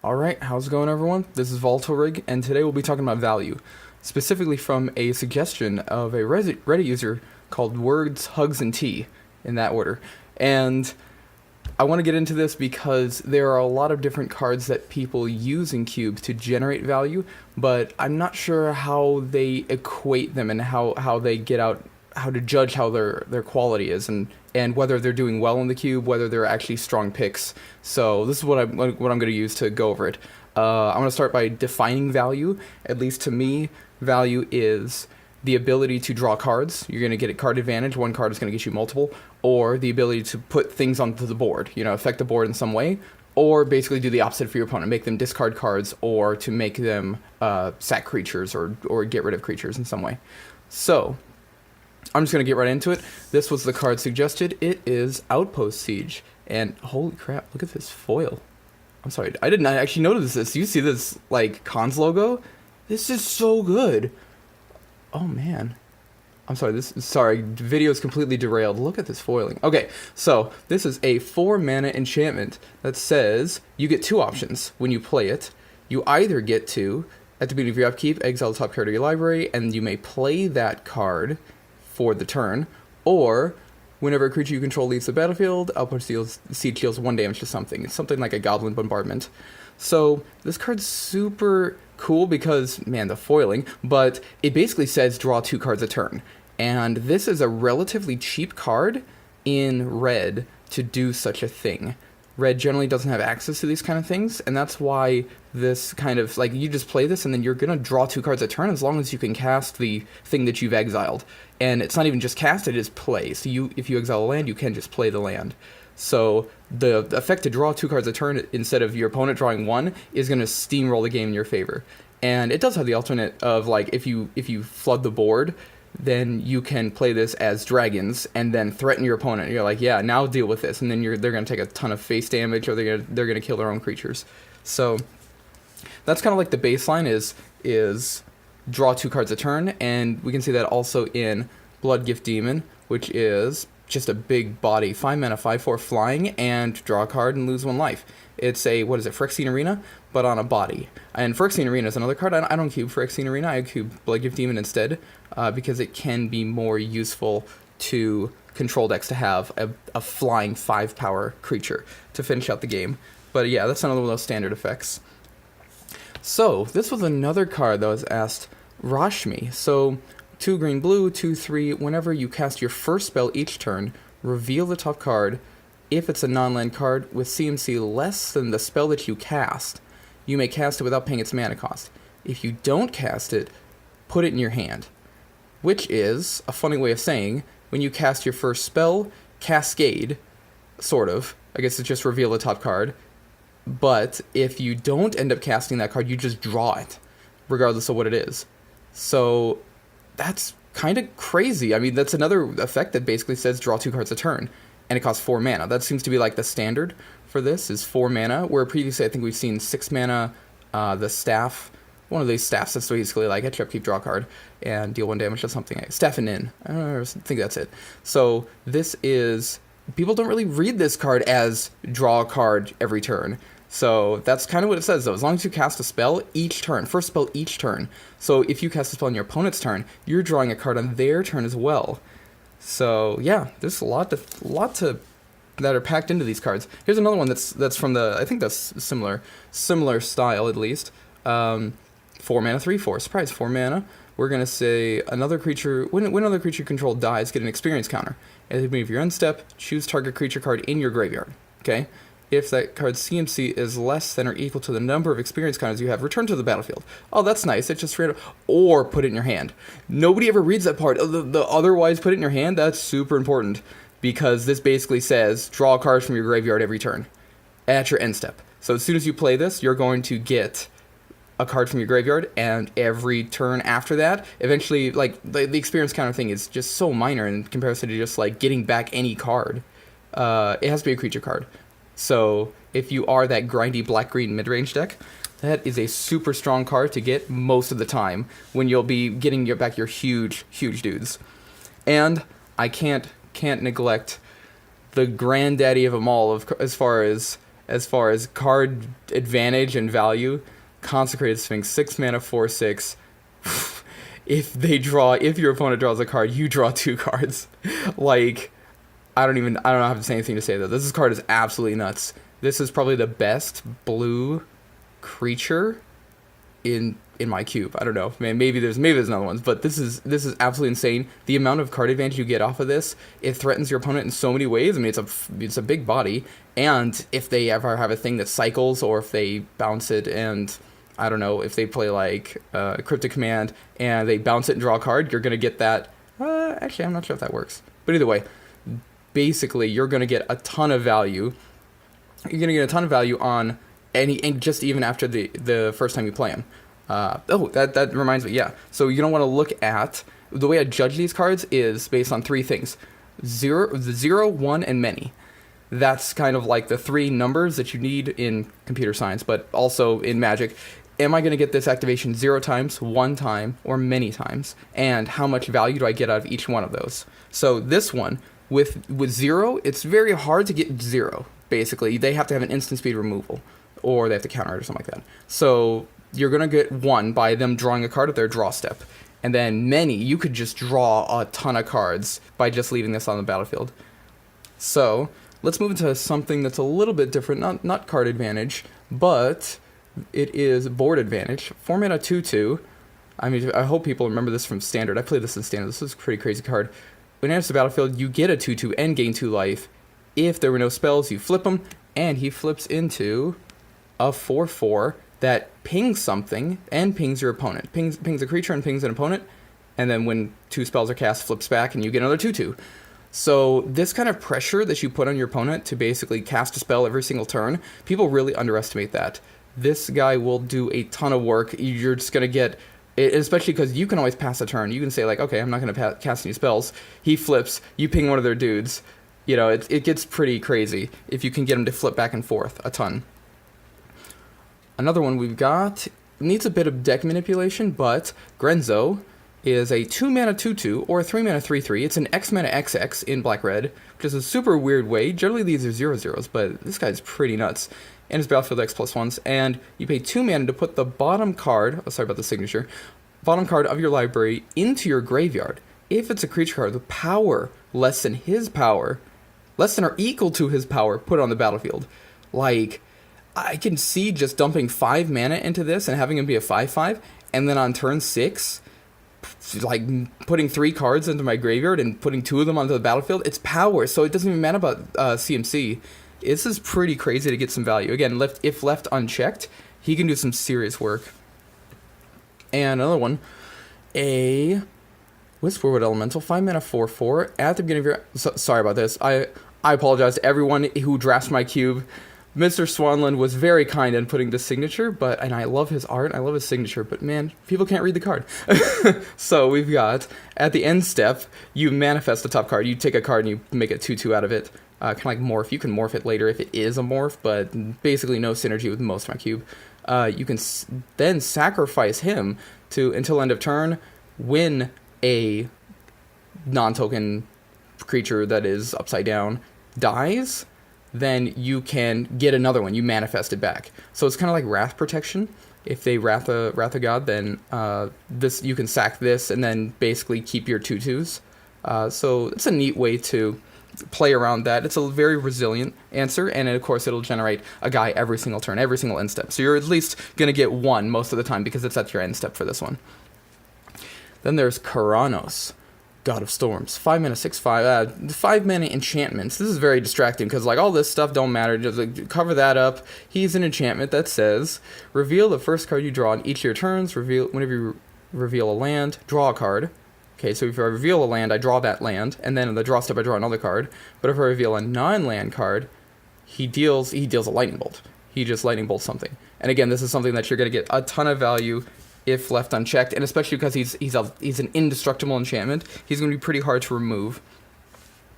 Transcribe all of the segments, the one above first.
Alright, how's it going everyone? This is Volatile, and today we'll be talking about value, specifically from a suggestion of a Reddit user called WordsHugsAndTea, in that order. And I want to get into this because there are a lot of different cards that people use in cubes to generate value, but I'm not sure how they equate them and how they get out, how to judge how their quality is, and whether they're doing well in the cube, whether they're actually strong picks. So this is what I'm going to use to go over it. I'm going to start by defining value. At least to me, value is the ability to draw cards. You're going to get a card advantage. One card is going to get you multiple, or the ability to put things onto the board, affect the board in some way, or basically do the opposite for your opponent, make them discard cards, or to make them sack creatures or get rid of creatures in some way. So I'm just going to get right into it. This was the card suggested. It is Outpost Siege. And holy crap, look at this foil. I'm sorry, I did not actually notice this. You see this, cons logo? This is so good. Oh, man. I'm sorry, video is completely derailed. Look at this foiling. Okay, so this is a 4-mana enchantment that says you get two options when you play it. You either get to, at the beginning of your upkeep, exile the top card of your library, and you may play that card for the turn, or whenever a creature you control leaves the battlefield, Outpost Siege deals 1 damage to something. It's something like a Goblin Bombardment. So this card's super cool because, man, the foiling, but it basically says draw 2 cards a turn. And this is a relatively cheap card in red to do such a thing. Red generally doesn't have access to these kind of things, and that's why this kind of, you just play this and then you're going to draw 2 cards a turn as long as you can cast the thing that you've exiled. And it's not even just cast, it is play. So if you exile a land, you can just play the land. So the effect to draw 2 cards a turn instead of your opponent drawing 1 is going to steamroll the game in your favor. And it does have the alternate of, if you flood the board, then you can play this as dragons and then threaten your opponent. You're like, yeah, now deal with this, and then they're going to take a ton of face damage, or they're going to kill their own creatures. So that's kind of like the baseline is draw 2 cards a turn, and we can see that also in Bloodgift Demon, which is just a big body, 5 mana, 5/4 flying, and draw a card and lose 1 life. It's a, Phyrexian Arena, but on a body. And Phyrexian Arena is another card. I don't cube Phyrexian Arena, I cube Bloodgift Demon instead, because it can be more useful to control decks to have a flying 5-power creature to finish out the game. But yeah, that's another one of those standard effects. So, this was another card that was asked, Rashmi. So, 2 green blue, 2/3, whenever you cast your first spell each turn, reveal the top card. If it's a non-land card with CMC less than the spell that you cast, you may cast it without paying its mana cost. If you don't cast it, put it in your hand. Which is a funny way of saying, when you cast your first spell, cascade, sort of. I guess it's just reveal the top card. But if you don't end up casting that card, you just draw it, regardless of what it is. So that's kind of crazy. I mean, that's another effect that basically says draw 2 cards a turn, and it costs 4 mana. That seems to be the standard for this, is 4 mana, where previously I think we've seen 6 mana, the staff, one of these staffs that's basically get your upkeep, draw a card, and deal 1 damage to something. Staff and Nin. I think that's it. So this is, people don't really read this card as draw a card every turn. So that's kind of what it says, though. As long as you cast a spell each turn, first spell each turn. So if you cast a spell on your opponent's turn, you're drawing a card on their turn as well. So yeah, there's a lot to that are packed into these cards. Here's another one that's from the, I think that's similar style at least. 4 mana, 3/4. Surprise, 4 mana. We're gonna say another creature, when another creature you control dies, get an experience counter. At the beginning of your end step, choose target creature card in your graveyard. Okay. If that card's CMC is less than or equal to the number of experience counters you have, return to the battlefield. Oh, that's nice. It's just random. Or put it in your hand. Nobody ever reads that part. The otherwise put it in your hand, that's super important, because this basically says draw a card from your graveyard every turn at your end step. So as soon as you play this, you're going to get a card from your graveyard, and every turn after that, eventually, the experience counter thing is just so minor in comparison to just, getting back any card. It has to be a creature card. So if you are that grindy black-green mid-range deck, that is a super strong card to get most of the time when you'll be getting back your huge dudes. And I can't neglect the granddaddy of them all, as far as as far as card advantage and value. Consecrated Sphinx, 6 mana, 4/6. If your opponent draws a card, you draw 2 cards. Like, I don't have to say anything to say that. This card is absolutely nuts. This is probably the best blue creature in my cube. I don't know. Man, maybe there's another ones, but this is absolutely insane. The amount of card advantage you get off of this, it threatens your opponent in so many ways. I mean, it's a big body, and if they ever have a thing that cycles, or if they bounce it, and I don't know, if they play like Cryptic Command and they bounce it and draw a card, you're gonna get that. Actually, I'm not sure if that works, but either way, basically, you're gonna get a ton of value. You're gonna get a ton of value on and just even after the first time you play them. That reminds me, yeah. So you're gonna want to look at the way I judge these cards is based on 3 things: 0, 1, and many. That's kind of like the 3 numbers that you need in computer science, but also in Magic. Am I going to get this activation 0 times, 1 time, or many times? And how much value do I get out of each one of those? So this one, with 0, it's very hard to get 0, basically. They have to have an instant speed removal, or they have to counter it or something like that. So you're going to get 1 by them drawing a card at their draw step. And then many, you could just draw a ton of cards by just leaving this on the battlefield. So let's move into something that's a little bit different, not card advantage, but it is board advantage. 4 mana 2/2. I mean, I hope people remember this from Standard. I played this in Standard. This is a pretty crazy card. When it enters the battlefield, you get a 2/2 and gain 2 life. If there were no spells, you flip them, and he flips into a 4/4 that pings something and pings your opponent. Pings a creature and pings an opponent, and then when 2 spells are cast, flips back, and you get another 2/2. So this kind of pressure that you put on your opponent to basically cast a spell every single turn, people really underestimate that. This guy will do a ton of work. You're just going to get, especially because you can always pass a turn. You can say, like, okay, I'm not going to cast any spells. He flips, you ping one of their dudes. You know, it gets pretty crazy if you can get him to flip back and forth a ton. Another one we've got needs a bit of deck manipulation, but Grenzo is a 2 mana 2/2 or a 3 mana 3/3. It's an X mana XX in black-red, which is a super weird way. Generally these are 0/0s, but this guy's pretty nuts. And his battlefield X+1s, and you pay 2 mana to put the bottom card, sorry about the signature, bottom card of your library into your graveyard. If it's a creature card with power less than his power, less than or equal to his power, put it on the battlefield. Like, I can see just dumping 5 mana into this and having him be a 5/5, and then on turn 6, like putting 3 cards into my graveyard and putting 2 of them onto the battlefield. It's power, so it doesn't even matter about CMC. This is pretty crazy to get some value. Again, if left unchecked, he can do some serious work. And another one, a Whisperwood Elemental, 5 mana 4/4. At the beginning of your... sorry about this. I apologize to everyone who drafts my cube. Mr. Swanland was very kind in putting this signature, and I love his art, I love his signature, but man, people can't read the card. So we've got, at the end step, you manifest the top card. You take a card and you make a 2/2 out of it. Kind of like morph. You can morph it later if it is a morph, but basically no synergy with most of my cube. You can then sacrifice him to, until end of turn, when a non-token creature that is upside down dies, then you can get another one. You manifest it back. So it's kind of like Wrath Protection. If they Wrath a God, then this you can sack this and then basically keep your 2/2s. So it's a neat way to play around that. It's a very resilient answer, and of course it'll generate a guy every single turn, every single end step. So you're at least going to get 1 most of the time because it's at your end step for this one. Then there's Karanos, God of Storms, 5 mana 6/5, 5 mana enchantments. This is very distracting because like all this stuff don't matter. Just like, cover that up. He's an enchantment that says reveal the first card you draw on each of your turns. Whenever you reveal a land, draw a card. Okay, so if I reveal a land, I draw that land, and then in the draw step I draw another card. But if I reveal a non-land card, he deals a lightning bolt. He just lightning bolts something. And again, this is something that you're going to get a ton of value if left unchecked, and especially because he's an indestructible enchantment, he's going to be pretty hard to remove.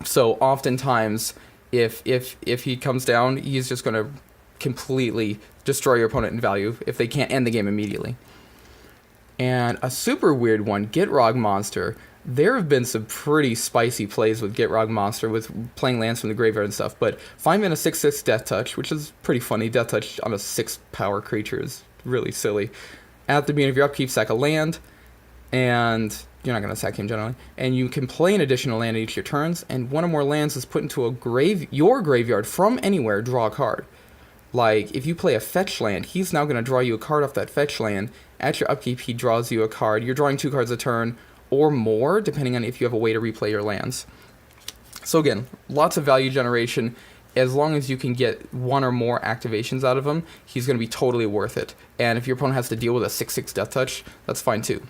So oftentimes, if he comes down, he's just going to completely destroy your opponent in value if they can't end the game immediately. And a super weird one, Gitrog Monster. there have been some pretty spicy plays with Gitrog Monster with playing lands from the graveyard and stuff, but 5 mana 6/6 Death Touch, which is pretty funny. Death Touch on a 6 power creature is really silly. At the beginning of your upkeep, sack a land, and you're not going to sack him generally, and you can play an additional land each of your turns, and one or more lands is put into your graveyard from anywhere, draw a card. Like, if you play a fetch land, he's now going to draw you a card off that fetch land. At your upkeep, he draws you a card. You're drawing 2 cards a turn, or more, depending on if you have a way to replay your lands. So again, lots of value generation. As long as you can get 1 or more activations out of him, he's going to be totally worth it. And if your opponent has to deal with a 6/6 Death Touch, that's fine too.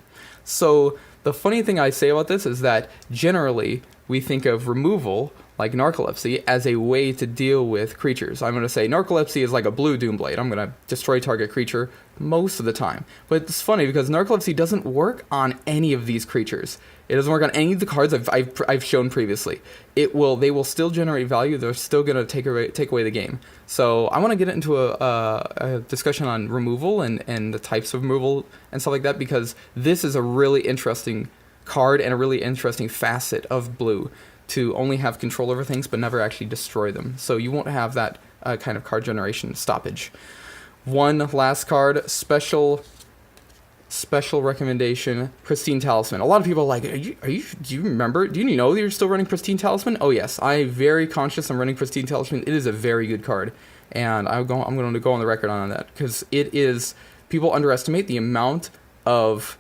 So the funny thing I say about this is that generally we think of removal, like Narcolepsy, as a way to deal with creatures. I'm going to say Narcolepsy is like a blue Doomblade. I'm going to destroy target creature most of the time. But it's funny because Narcolepsy doesn't work on any of these creatures. It doesn't work on any of the cards I've shown previously. They will still generate value. They're still going to take away the game. So I want to get into a discussion on removal and the types of removal and stuff like that, because this is a really interesting card and a really interesting facet of blue, to only have control over things but never actually destroy them. So you won't have that kind of card generation stoppage. One last card, special recommendation, Pristine Talisman. A lot of people are like, do you remember? Do you know that you're still running Pristine Talisman? Oh yes, I'm very conscious I'm running Pristine Talisman. It is a very good card, and I'm going to go on the record on that, because it is, people underestimate the amount of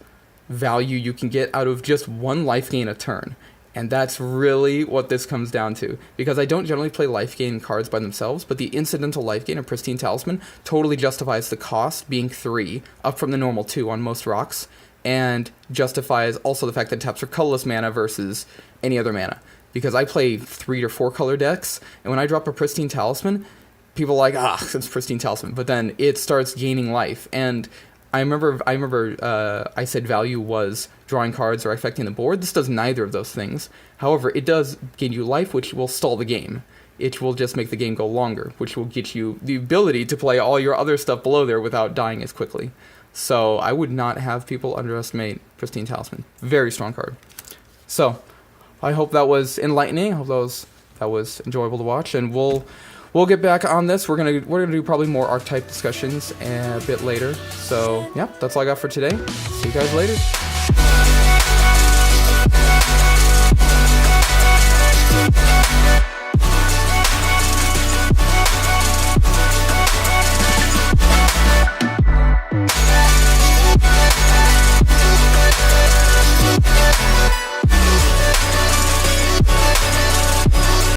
value you can get out of just 1 life gain a turn. And that's really what this comes down to, because I don't generally play life gain cards by themselves, but the incidental life gain of Pristine Talisman totally justifies the cost being 3, up from the normal 2 on most rocks, and justifies also the fact that it taps for colorless mana versus any other mana. Because I play 3 or 4 color decks, and when I drop a Pristine Talisman, people are like, it's Pristine Talisman, but then it starts gaining life. And I remember I said value was drawing cards or affecting the board. This does neither of those things. However, it does gain you life, which will stall the game. It will just make the game go longer, which will get you the ability to play all your other stuff below there without dying as quickly. So I would not have people underestimate Pristine Talisman. Very strong card. So I hope that was enlightening. I hope that was enjoyable to watch, and we'll get back on this. We're gonna do probably more archetype discussions a bit later. So yeah, that's all I got for today. See you guys later.